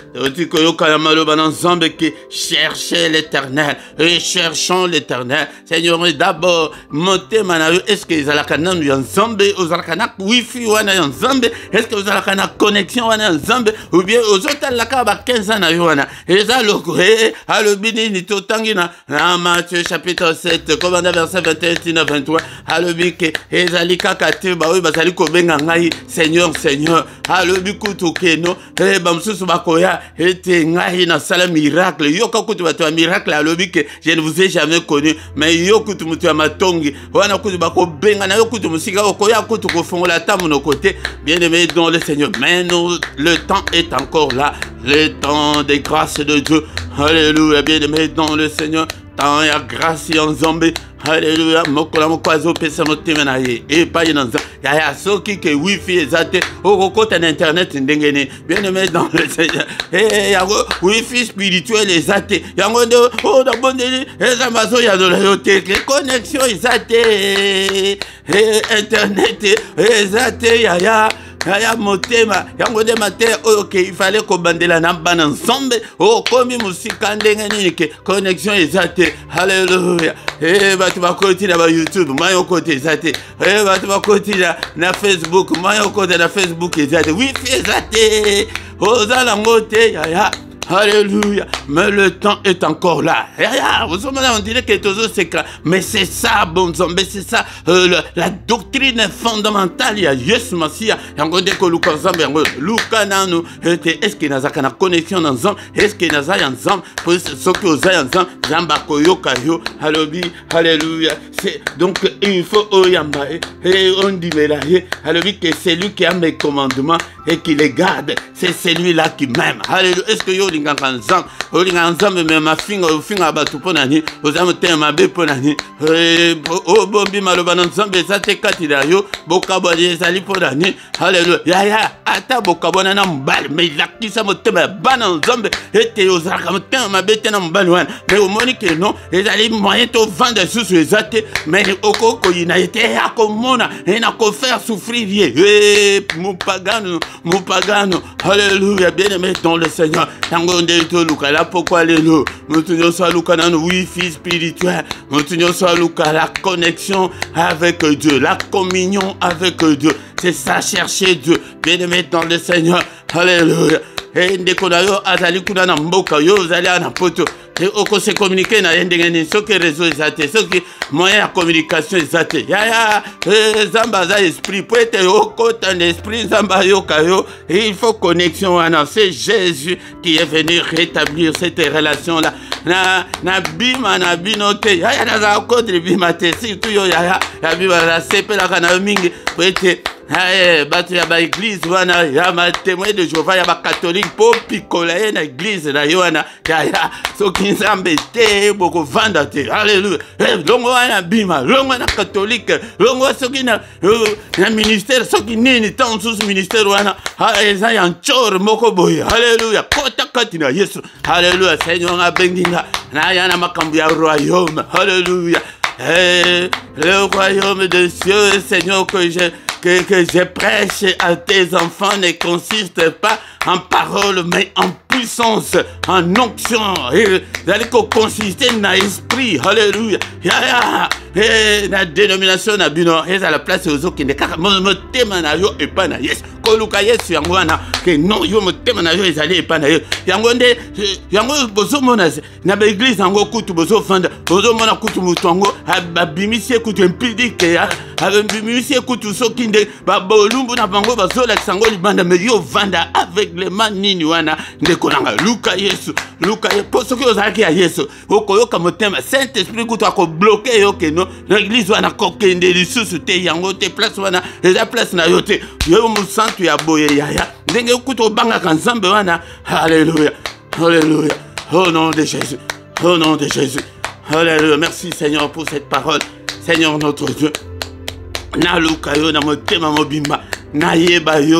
qui cherchait l'Éternel, et cherchons l'Éternel. Seigneur, d'abord, montez manayo, est-ce que vous avez la Nzambe, vous avez la wifi wana Nzambe, est-ce que vous avez la connexion wana Nzambe, ou bien vous avez la 15 ans na wana. Et ça le gré, à le bini ni totangina, na Matthieu chapitre 7, commandant verset 21 23, à le bike, et zali kakate, ba oui, bazali kobenga ngai, Seigneur, Seigneur, à le bikutu keno. Eh bamsusu bakoya ete ngai na sala miracle yoka kutu batu ya miracle alobi que je ne vous ai jamais connu mais yokutu mutu ya matongi wana kutu bako benga na yokutu musika okoya kutu ko fongola tamu no côté bien-aimé dans le Seigneur mais nous le temps est encore là le temps des grâces de Dieu alléluia bien-aimé dans le Seigneur tant ya grâce en Nzambe alléluia mokola mokwazo pesa motema na ye et pas dans ya soki ke wifi ezate okokota na internet ndengene bien-aimé dans le Seigneur et yango wifi spirituel ezate yango ndo o da bondeli eza mazo ya do la yote connexion ezate internet ezate ya motema yango de matin ok il fallait ko bandela na bana Nzambe o komi musika ndenge nini ke connexion ezate alléluia batu bakoti na ba YouTube mayo kote ezate batu bakoti na Facebook mayo kote na Facebook ezate wifi ezate ozala ngote ya alléluia mais le temps est encore là vous savez on dirait que toujours c'est clair mais c'est ça bon Nzambe c'est ça la doctrine fondamentale ya Yesu Masia yango ndeko luka Nzambe yango luka nanu est-ce que nazaka na connexion na Nzambe est-ce que nazaya Nzambe pour ce que ozaya Nzambe Nzamba koyoka yo alléluia c'est donc il faut oyamba et on dit alléluia que c'est lui qui a mes commandements et qui les garde c'est celui-là qui m'aime alléluia est-ce que yo lingaka Nzambe olinga Nzambe me mafinga ofinga batu ponani ozamu tema be ponani o bombi maloba na Nzambe ezate kati da yo bokaboni ezali ponani alléluia ya ata bokabona na mbali mais lakisa motema bana Nzambe ete ozalaka motema mabete na mbali wana mais omoni ke non ezali moyen to vendre susu ezate mais okoko ina ete akomona ena ko faire souffrir ye mupagano alléluia bien-aimé dans le Seigneur tango ndeto luka la pourquoi lelo mutunyo sa luka na wifi spirituel mutunyo sa luka la connexion avec Dieu la communion avec Dieu c'est ça chercher Dieu bien-aimé dans le Seigneur alléluia et ndeko na yo azali kuna na mboka yo zali na poto et oko se communiquer na yendengeni ce que réseau ezate ce que moyen de communication ezate ya zamba za esprit pour être oko ton esprit zamba yo kayo il faut connexion wana c'est Jésus qui est venu rétablir cette relation là na bima na binote ya na za kodre bima te surtout yo ya bima la sepela kana mingi pour être batu ya ba église wana ya ma témoin de Jéhovah ya ba catholique po picoler na église na yo wana ya soki nzambe te boko vanda te alléluia longo wana bima longo na catholique longo soki na ministère soki nini tant sous ministère wana eza ya nchor moko boye alléluia kota kati na Yesu alléluia Seigneur na benginga na ya na makambu ya royaume alléluia le royaume de Dieu Seigneur que je prêche à tes enfants ne consiste pas en parole, mais en puissance, en onction. Et consister dans l'esprit. Alléluia. La dénomination na bino, et à la place aux autres qui ne kaka mo tema na yo et pas na yes. Koluka yes yangwana que non yo mo tema na yo ezali et pas na yo. Yangonde yango bozo mona na ba église yango kutu bozo fanda. Bozo mona kutu mutongo abimisie kutu impidike abimisie kutu sokinde ba bolumbu na bango bazo la sango libanda me yo vanda avec les manini wana ndekolanga luka yesu luka poso que ozaki ya yesu okoyoka motema saint esprit kutu ako bloquer yo que no l'église wana kokende lisusu te yango te place wana eza place na yo te yo musantu ya boye yaya ndenge kutu banga kanzambe wana alléluia alléluia au nom de Jésus au nom de Jésus alléluia merci Seigneur pour cette parole Seigneur notre Dieu na luka yo na motema mobimba na yeba yo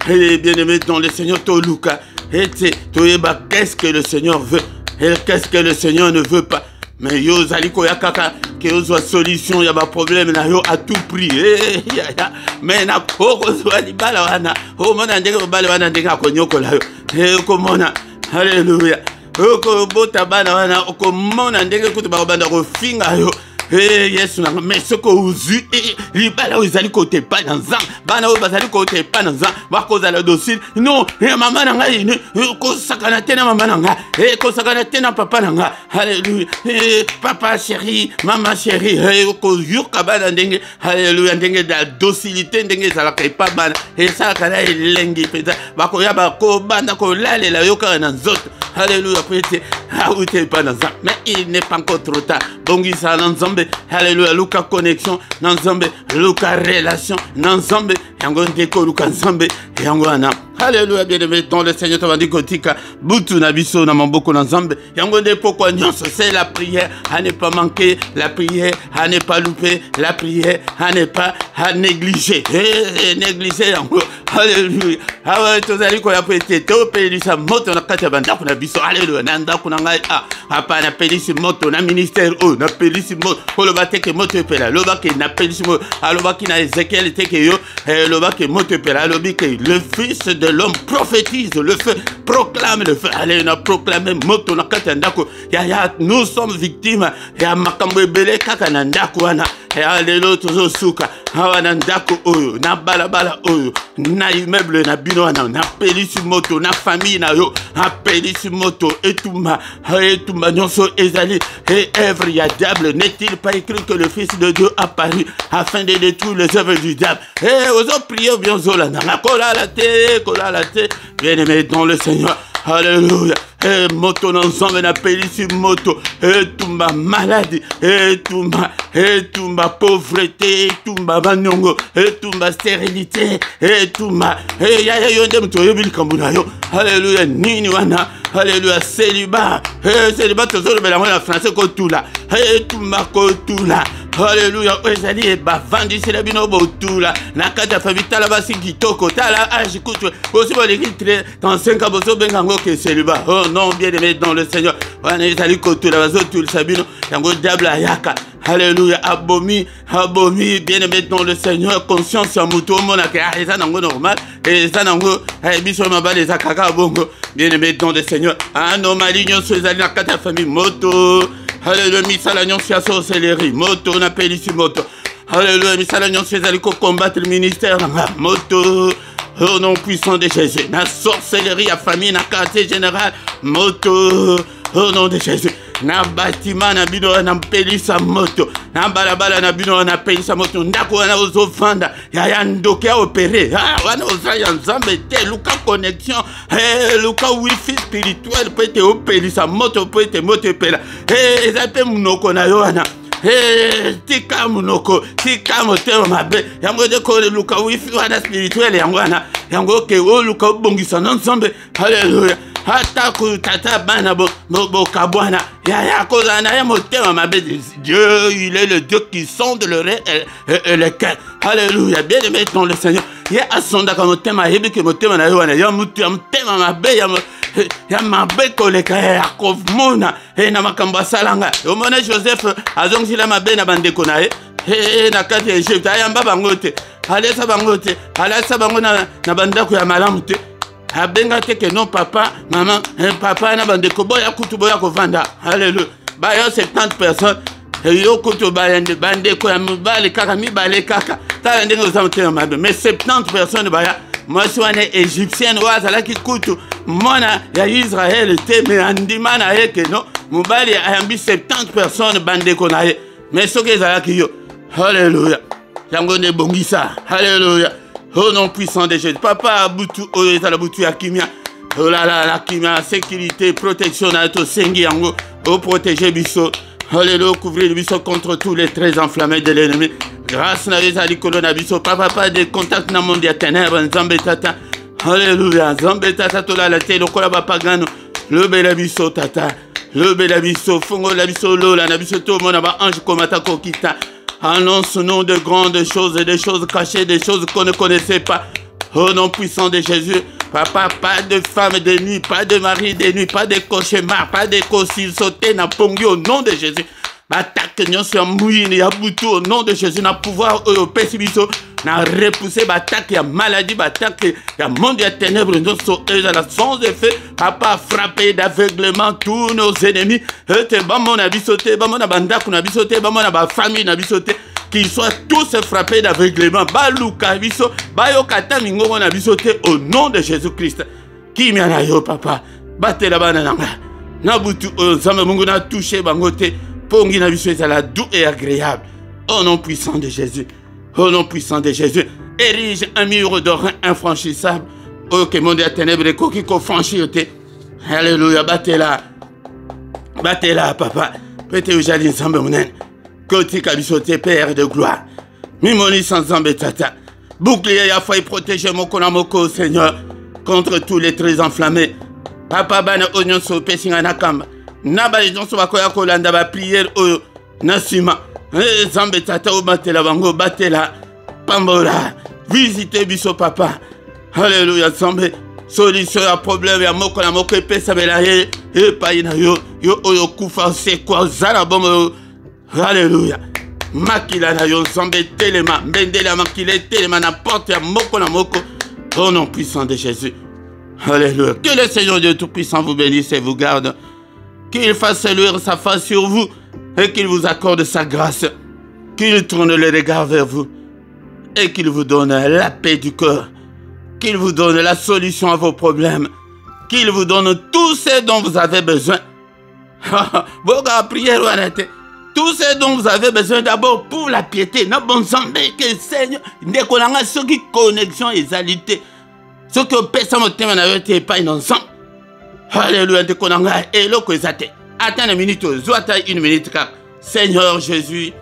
et bien-aimé dans le Seigneur Toluka et toyeba qu'est-ce que le Seigneur veut et qu'est-ce que le Seigneur ne veut pas mais yo zaliko ya kaka que yo soit solution ya ba problème na yo à tout prix mais na poko soit libala wana o mona ndenge bala wana ndenge akonyokola yo komona alléluia oko bota bana wana oko mona ndenge kutu ba banda ko finga yo Yesu na mais ce que uzu libala uzali côté pas dans un bana bazali côté pas dans un ba koza la docile non maman na ngai ko sakana tena maman na nga ko sakana tena papa na nga alléluia papa chéri maman chérie ko yuka bana ndenge alléluia ndenge da docilité ndenge za la kai pas bana ça kana elengi peza ba ko ya ba ko bana ko lalela yoka na nzoto alléluia peut-être ou t'es pas dans un mais il n'est pas encore trop tard bongi ça dans Zambé alléluia Luka connexion dans Zambé Luka relation dans Zambé yango ndeko Luka Zambé yango ana alléluia bien-aimé dans le Seigneur t'a dit kotika butu na biso na maboko na Zambé yango nde pourquoi nyonso c'est la prière à ne pas manquer la prière à ne pas louper la prière à ne pas négliger négliger yango alléluia awa tozali ko ya pete to pelisa moto na kati ya bandako na biso alléluia na ndako na ngai apa na pelisi moto na ministère na pelisi moto oloba teke moto epela loba ke na pelisi moto aloba ki na Ézéchiel teke yo loba ke moto epela alobi ke le fils de l'homme prophétise le feu proclame le feu allez na proclamer moto na kati ya ndako ya nous sommes victimes ya makambo ebele kaka na ndako wana alléluia tozosuka awa na ndako oyo na balabala oyo na immeuble na bino wana na pelisi moto na famille na yo na pelisi moto etumba nyonso ezali et œuvre ya diable n'est-il pas écrit que le fils de Dieu a apparu afin de détruire les œuvres du diable ozo prier bien zolanda na kolala te bien-aimé dans le Seigneur alléluia moto na nzambe na pelisi moto etumba maladie etumba pauvreté etumba banyongo etumba stérilité etumba ya yo nde mto yobi likambo na yo alléluia nini wana alléluia célibat tozolobela ngo na français kotula etumba kotula alléluia ezali bavandisela bino botula na kati ya famille tala basi kitoko tala age kutu aussi boleki dans 5 ans bozobenga yango ke célibat oh non bien aimé dans le Seigneur wana ezali kotula bazotulisa bino yango diable ayaka alléluia abomi bien aimé dans le Seigneur conscience ya mutu omona ke eza nango normal eza nango biso mabale eza kaka bongo bien aimé dans le Seigneur anomalie nyonso ezali na kati ya famille moto alléluia misala nyonso ya sorcellerie moto na pelisi moto alléluia misala nyonso ezali ko combattre le ministère na moto au nom puissant de Jésus na sorcellerie ya famille na quartier général moto au nom de Jésus na bâtiment na bino na pelisa moto na balabala na bino na pelisa moto ndako wana ozofanda ya ndoke ya opéré wana ozaya nzambe te luka connexion luka wifi spirituel peut te opelisa moto peut te moto epela eza pe munoko na yo wana tika munoko tika motema mabe yango de ko luka wifi wana spirituel yango wana yango ke o luka bongisa na nzambe. Haleluya. Hata kutata bana boka bwana ya kozana ya motema mabe. Dieu, il est le Dieu qui sonde le cœur. Alléluia. Bien aimé dans le Seigneur. Ya asonda ka motema yebi ke motema na yo wana ya mutu ya motema mabe ya mabe koleka ya kovmona na makambo asalanga. Omona Joseph azongila mabe na bandeko na na kati ya Egypte ayamba bango te alesa bango te alasa bango na bandako ya malamu te abenga te ke non papa maman papa na bandeko boya kutu boya kovanda. Alléluia. Baya 70 personnes yo kutu bandeko ya mibale kaka mibale kaka tala ndenge ozamutema mabe mais 70 personnes baya mwasi wana égyptienne wazalaki kutu mona ya Israël te mais andima na ye ke non mobali ayambi 70 personnes bandeko na ye mais soki ezalaki yo. Alléluia. Yango ne bongisa. Alléluia. Au nom puissant de Jésus. Papa abutu oyo la butu ya kimia. Oh là là, la kimia, sécurité, protection na to sengi yango. Oh protéger biso. Alléluia, couvrir biso contre tous les traits enflammés de l'ennemi. Grâce na ezali kolona biso. Papa pas de contact na monde ya ténèbres nzambe tata. Alléluia. Nzambe tata to la te lokola ba pagano. Le bela biso tata. Le bela biso fongo la biso lola na biso to mona ba ange komata kokita. Annonce au nom de grandes choses et des choses cachées, des choses qu'on ne connaissait pas. Au nom puissant de Jésus, papa, pas de femme de nuit, pas de mari de nuit, pas de cauchemar, pas de cosil sauté, n'a pongi au nom de Jésus. Batak nyonso ya mouine ya butu au nom de Jésus, na pouvoir pesi biso na repousser batak ya maladie, batak ya monde ya ténèbres nyonso ezala sans effet. Papa frappé d'aveuglement tous nos ennemis. Te bamo na biso te, bamo na bandako na biso te, bamo na ba famille na biso te, qu'ils soient tous frappés d'aveuglement. Baluka biso, bayokata mingongo na biso te au nom de Jésus-Christ. Kimia na yo papa, batela bana nanga. Na butu nzambe mungu na touché bango te. Pongi na biso ezala doux et agréable. Au nom puissant de Jésus. Au nom puissant de Jésus. Érige un mur d'or infranchissable. Oh, que monde ya ténèbres koki ko franchir te. Alléluia. Batela. Batela, papa. Pete ujali nzambe munen. Koti kabiso te, Père de gloire. Mimoni sans nzambe tata. Bouclier ya faille protéger mon konamoko, Seigneur, contre tous les traits enflammés. Papa bana oignon so pesinga nakamba. Naba les gens sont bakoya kolanda ba prière oyo nasima zambe tata o batela bango batela pambola visiter biso papa. Alléluia. Zambe solution ya problème ya moko na moko epesa bela ye epai na yo oyo kufa se kwa zala bomo. Alléluia. Makila na yo zambe telema mbendela makile telema na porte ya moko na moko au nom puissant de Jésus. Alléluia. Que le Seigneur Dieu Tout-Puissant vous bénisse et vous garde. Qu'il fasse luire sa face sur vous et qu'il vous accorde sa grâce. Qu'il tourne le regard vers vous et qu'il vous donne la paix du cœur. Qu'il vous donne la solution à vos problèmes. Qu'il vous donne tout ce dont vous avez besoin. Tout ce dont vous avez besoin d'abord pour la piété. Na bon Zambé que Seigneur. Ndekolanga ceux qui connexion et alité. Ceux qui pèsent mon thème na yote pas ensemble. Alléluia, te konanga eloko ezate. Attends une minute, zoata une minute car Seigneur Jésus,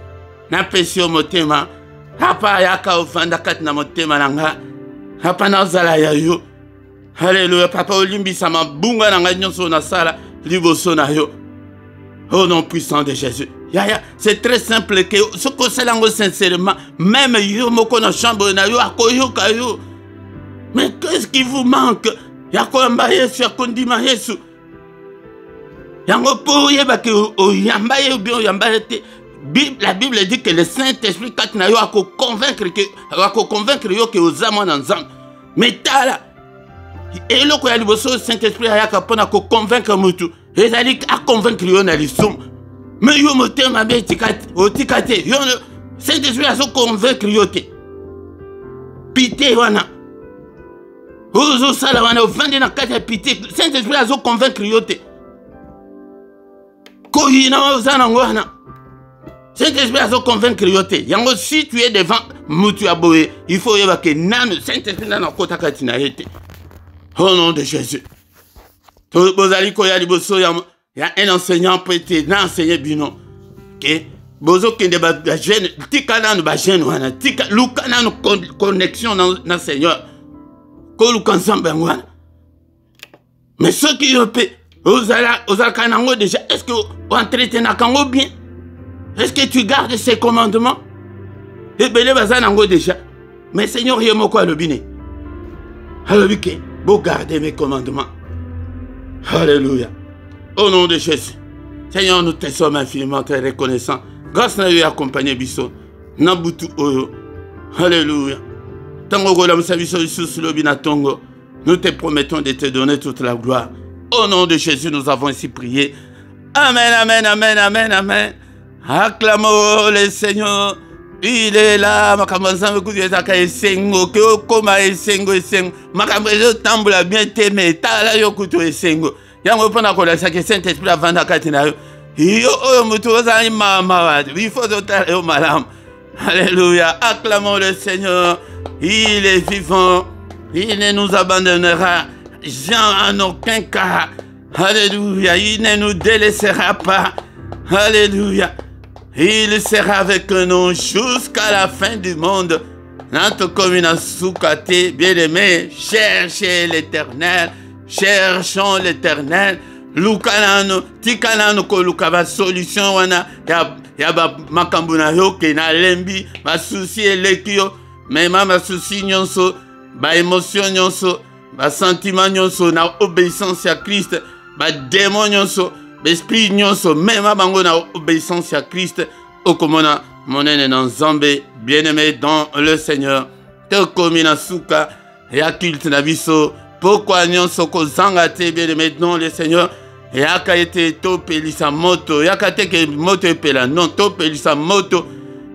na pesio motema, hapa yaka ofanda kat na motema nanga, hapa na zala ya yo. Alléluia, papa olimbi sama bunga nanga nyonso na sala liboso na yo. Au nom puissant de Jésus. Yaya, c'est très simple que ce que c'est lango sincèrement, même yo moko na chambre na yo akoyoka yo. Mais qu'est-ce qui vous manque? Yakoyamba Yesu, yakondima Yesu. Yango po yeba ke oyamba ye bien oyamba te. La Bible dit que le Saint-Esprit quand na yo ako convaincre yo que ozama na nzambe. Mais tala eloko ya liboso Saint-Esprit ayaka pona ko convaincre mutu. Ezali a convaincre yo na lisum. Mais yo motema be tikate, otikate. Yo Saint-Esprit aso convaincre yo te. Pité wana. Ozo sala wana ovandi na kati ya pité. Saint-Esprit azo convaincre yo te. Saint-Esprit a convaincre yote. Yango si tu es devant mutu aboye, il faut que nanu Saint-Esprit na kota katina yete. Au nom de Jésus. To bozali ko ya liboso ya un enseignant peut être enseigner bino. OK? Bozo kende ba jeune, tika nanu ba jeune wana, tika luka nanu connexion na Seigneur. Ko luka ensemble wana. Mais ceux qui peut osala kanango déjà, est-ce que vous entretenez kango bien? Est-ce que tu gardes ses commandements? Et belé bazanango déjà. Mais Seigneur, yemoko alobine. Alobike, vous gardez mes commandements. Alléluia. Au nom de Jésus. Seigneur, nous te sommes infiniment très reconnaissants. Grâce à Dieu accompagné biso. Nabutu oyo. Alléluia. Tango gola musabiso sous lobina tongo. Nous te promettons de te donner toute la gloire. Au nom de Jésus, nous avons ici prié. Amen, amen, amen, amen, amen. Acclamons le Seigneur. Il est là. Makamanza mekudiezaka esengo. Ke okoma esengo esengo. Makambezo tambula bien teme. Tala yokuto esengo. Yango pona kola sake Saint-Esprit avanda katina yo. Yo oyo mutu ozali mama wadi. Il faut otala yo malam. Alléluia. Acclamons le Seigneur. Il est vivant. Il ne nous abandonnera en aucun cas. Alléluia. Il ne nous délaissera pas. Alléluia. Il sera avec nous jusqu'à la fin du monde. Notre commune soukate, bien-aimé, cherchez l'Éternel. Cherchons l'Éternel. Lukanano, tikanano ko lukaba solution wana ya ba makambuna yo ke na lembi, ba souci elekio, mais ma souci nyonso, ba émotion nyonso, ba sentiment nyonso na obéissance à Christ, ba démon nyonso, ba esprit nyonso, même bango na obéissance à Christ, okomona monene na nzambe, bien-aimé dans le Seigneur. Te komina suka ya culte na biso. Pourquoi nyonso ko zanga te bien-aimé dans le Seigneur? Yaka ete to pelisa moto, yaka te ke moto pela non to pelisa moto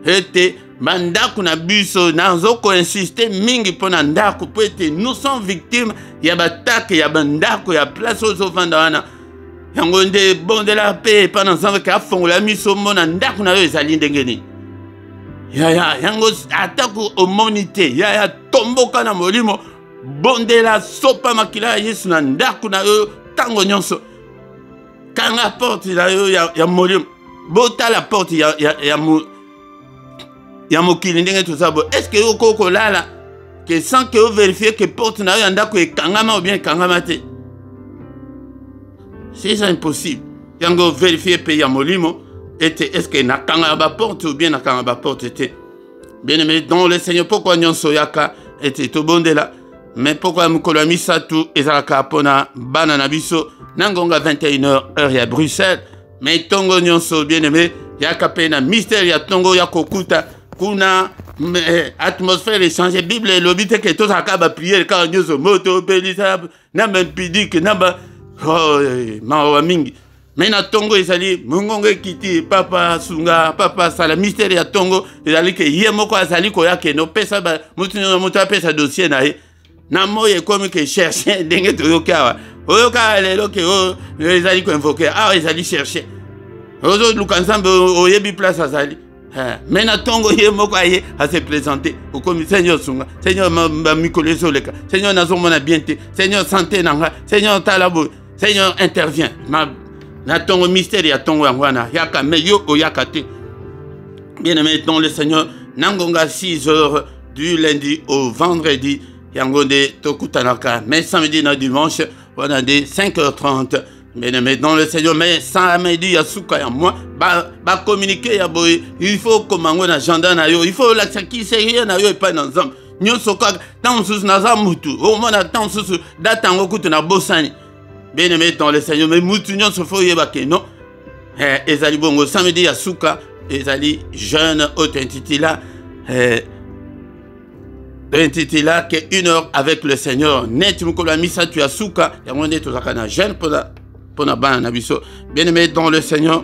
ete mandaku na biso nazoko insister mingi pona ndaku po ete nous sommes victimes ya batake ya bandako ya place ozo vanda wana yango nde bondela pe pana nzambe ka fongola miso mona ndaku na yo ezali ndengeni ya yango ataku omonite ya tomboka na molimo bondela sopa makila Yesu na ndaku na yo tango nyonso. Quand la porte, il y a molimo. Bota la porte, il y a mokilindenge tout ça. Est-ce que vous koko là, que sans que vous vérifiez que porte n'a rien d'ako et kangama ou bien kangama te? C'est impossible. Quand vous vérifiez que il y a molimo, est-ce que na kangaba porte ou bien na kangaba porte était? Bien aimé, dans le Seigneur, pourquoi nyon soyaka était tout bon de là? Mais pourquoi mkolami satu ezalaka pona banana biso? Nangonga 21h heure ya Bruxelles. Mais tongo nyonso bien aimé, yaka pena mystère ya tongo ya kokuta kuna atmosphère échange Bible lobite que tout ça ba prier quand nyonso moto pelisa na mempidike na ba mawa mingi. Mais na tongo ezali mungonge kiti papa sunga papa sala mystère ya tongo ezali ke yemoko azali ko yake no pesa ba mutu pesa dossier na ye. Na moye comme que chercher dengue to yokawa. Oyoka lelo ke o ezali ko invoquer. Ah ezali chercher. Ozo lukansambe oyebi place azali. Mais na tongo ye moko aye à se présenter au commissaire Seigneur sunga. Seigneur mikole soleka. Seigneur nazo mona bienté. Seigneur santé nanga. Seigneur talabo. Seigneur intervient. Na tongo mystère ya tongo ngwana. Yaka meyo oyakate. Bien-aimé dans le Seigneur, nangonga 6h du lundi au vendredi. Yangonde Tokutanaka, mais samedi na dimanche, on a des 5h30. Mais dans le Seigneur, mais samedi, il y a souka ya moi, ba communiquer ya boy, il faut commander na agenda na yo, il faut la qui c'est na yo et pas ensemble. Nyo soka tant sous na za mutu, au moins tant sous datango kutu na bosani. Bien aimé dans le Seigneur, mais mutu nyo so faut yeba ke non. Ezali bongo samedi ya souka, ezali jeune authenticité là. Intitula que 1 heure avec le Seigneur. Net mukola misa tu asuka. Yangonde to zakana jeune pour na bana biso. Bien-aimé dans le Seigneur.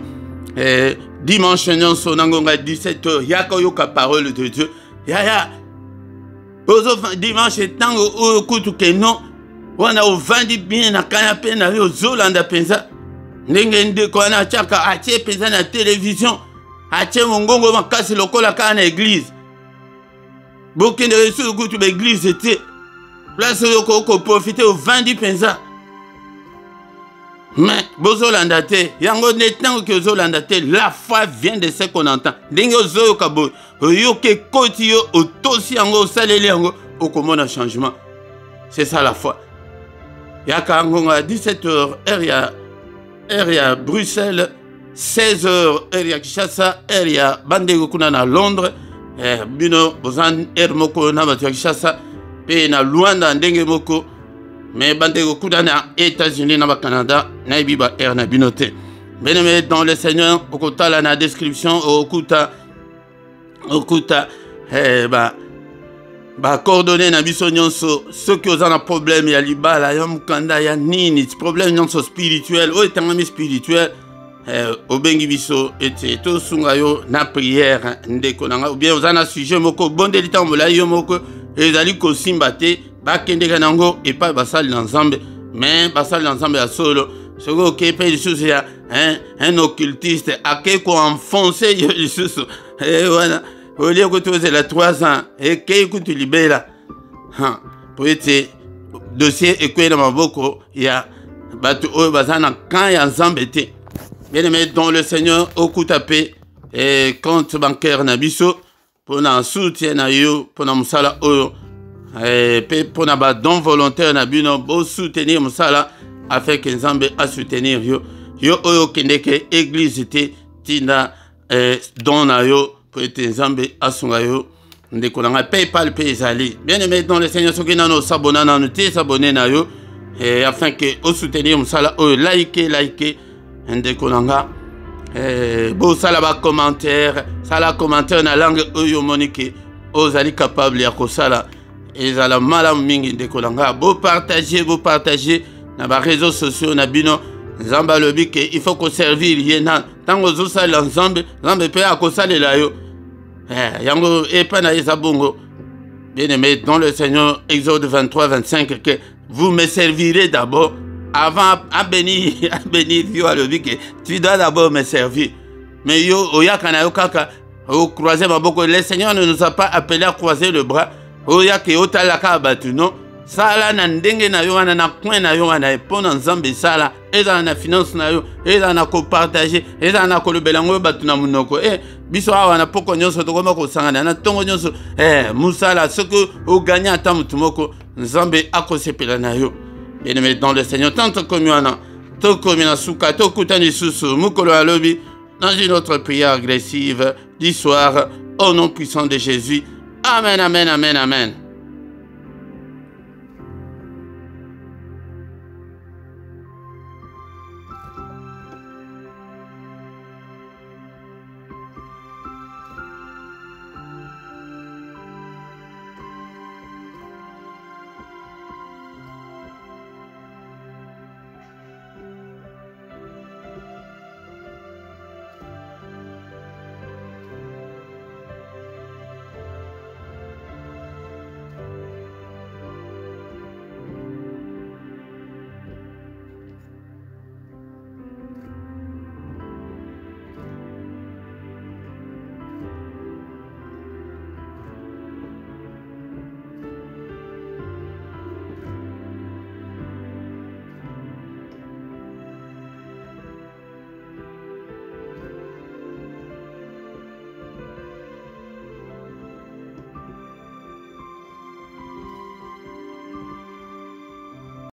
Dimanche nyonso nangonga 17h yaka yoka parole de Dieu. Ya. Ozo dimanche tango o kutu ke non. Wana o vandi bien na canapé na yo zolanda penza. ndenge ndeko wana atiaka atie penza na télévision atie mongongo makasi lokola kaka na église bokende lisusu kutu baéglise te place oyo koprofite ovandi penza mais bozolanda te yango nde ntango ke ozolanda te la foi vient de ce qu'on entend ndenge ozoyoka boye oyoka ekoti yo otosi yango osaleli yango okomona changement c'est ça la foi yaka ngonga à 17h heure ya Bruxelles 16h heure ya Kinshasa heure ya bandeko kuna na Londres bino bozan heure moko na bato ya Kinshasa pe na Luanda ndenge moko mais bandeko kuna na États-Unis na Canada na biba heure na bino te bien-aimé dans le Seigneur okotala na description okuta coordonné na biso nyonso ceux qui ont un problème ya libala ya mukanda ya nini problème nyonso spirituel o etangami spirituel obengi biso ete to sunga yo na prière ndeko nanga ou bien ozana sujet moko bondeli tango la yo moko ezali ko simba te bakendeka nango epa basali na Nzambe mais basali na Nzambe ya solo soko ke pe lisusu ya un occultiste ake ko enfoncer yo lisusu voilà au lieu que tu aies les 3 ans et que tu libères pour être dossier et que dans maboko il y a batu o bazana quand ya Nzambe te bien-aimé dans le Seigneur okutapé et compte bancaire na biso pour na soutien na yo pour na musala oyo et pour na ba don volontaire na bino bo soutenir musala afin que Nzambe a soutenir yo oyo kendeke église te tina don na yo pour être Nzambe asunga yo ndeko nanga PayPal pe ezali bien-aimé dans le Seigneur soki nano s'abonner na nous te s'abonner na yo et afin que au soutenir musala oyo like ndeko nanga bo sala ba commentaire sala commentaire na langue oyo monike ozali capable ya kosala ezala malamu mingi ndeko nanga bo partager na ba réseaux sociaux na bino Nzambe alobi ke il faut ko servir yena tango zosala Nzambe pe akosalela yo yango epa na ezabongo bien-aimé dans le Seigneur Exode 23-25 que vous me servirez d'abord avant à bénir yo alobi ke tu dois d'abord me servir mais yo oyaka na yo kaka o croiser maboko le Seigneur ne nous a pas appelé à croiser le bras oyaka otalaka batu non sala na ndenge na yo wana na coin na yo wana epona Nzambe sala eza na finance na yo eza na ko partager eza na ko lobelango batu na munoko biso awa na poko nyonso tokoma ko sangana na tongo nyonso musala ce que o gagner ata mutu moko Nzambe akosepela na yo bien-aimé dans le Seigneur tant comme wana to comme na suka to kutani susu mukolo alobi dans une autre prière agressive du soir au nom puissant de Jésus amen amen amen amen.